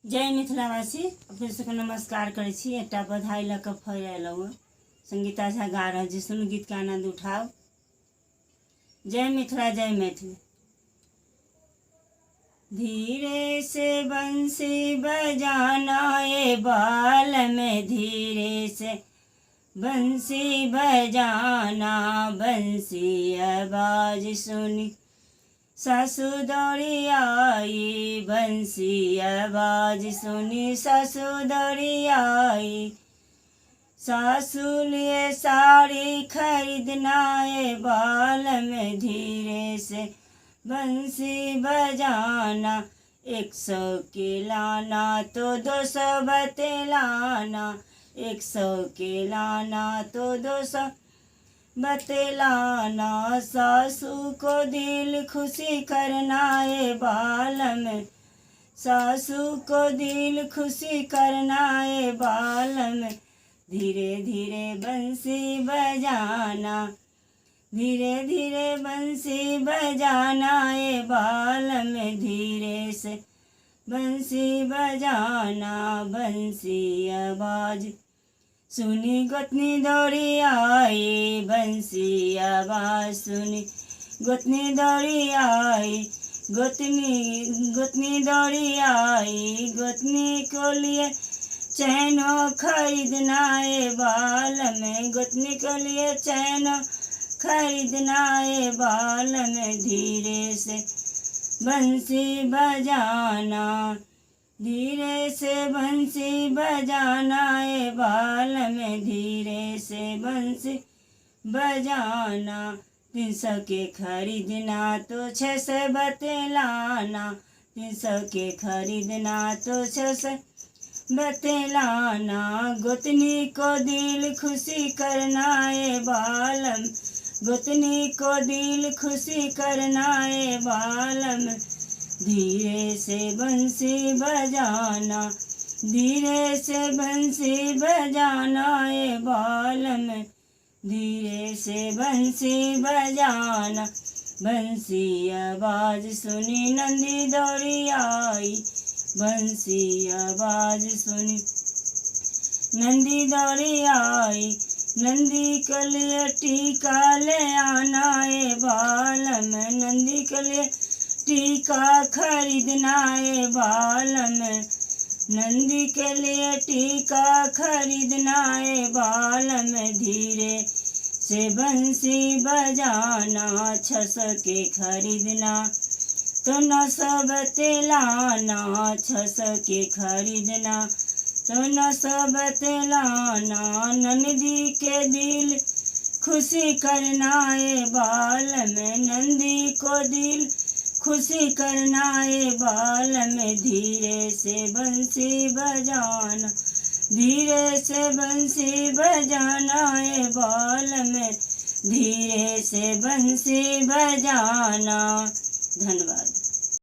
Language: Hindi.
जय मिथिलावासी अपने सबके नमस्कार करै छी। एकटा बधाई लऽ कऽ फेर अयलहुँ। संगीता झा गा रहल छी, सुनू गीत के आनंद उठाओ। जय मिथिला जय मैथिली। धीरे से बंसी बजाना ये बाल में, धीरे से बंसी बजाना, बंसी आवाज सुनी सासु दौड़ी आई, बंसी आवाज सुनी सासु दौड़ी आई। सासु लिए साड़ी खरीदना ये बाल में, धीरे से बंसी बजाना। 100 के लाना तो 200 बतलाना, 100 के लाना तो 200 बतलाना। सासू को दिल खुशी करना ये बाल में, सासू को दिल खुशी करना ये बाल में। धीरे धीरे बंसी बजाना, धीरे धीरे बंसी बजाना ये बाल में, धीरे से बंसी बजाना, बंसी आवाज सुनी गोतनी दौड़ी आई, बंसी आवाज सुनी गोतनी दौड़ी आई। गोतनी दौड़ी आई, गोतनी को लिए चैनो खरीदना ये बाल में, गोतनी को लिए चैनो खरीदना ये बाल में। धीरे से बंसी बजाना, धीरे से बंसी बजाना ये बाल में, धीरे से बंसी बजाना। 300 के खरीदना तो 600 बतलाना, 300 के खरीदना तो 600 बतलाना। गोतनी को दिल खुशी करना ये बाल में, गोतनी को दिल खुशी करना ये बाल में। धीरे से बंसी बजाना, धीरे से बंसी बजाना ये बाल में, धीरे से बंसी बजाना। बंसी आवाज सुनी नंदी दौड़ी आई, बंसी आवाज सुनी नंदी दौड़ी आई। नंदी के लिए टीका ले आना ये बाल में, नंदी के लिए टीका खरीदना ये बाल में, नंदी के लिए टीका खरीदना ये बाल में। धीरे से बंसी बजाना, 600 के खरीदना तो 900 बतलाना, 600 के खरीदना तो 900 बतलाना। नंदी के दिल खुशी करना ये बाल में, नंदी को दिल खुशी करना ये बाल में। धीरे से बंसी बजाना, धीरे से बंसी बजाना ये बाल में, धीरे से बंसी बजाना। धन्यवाद।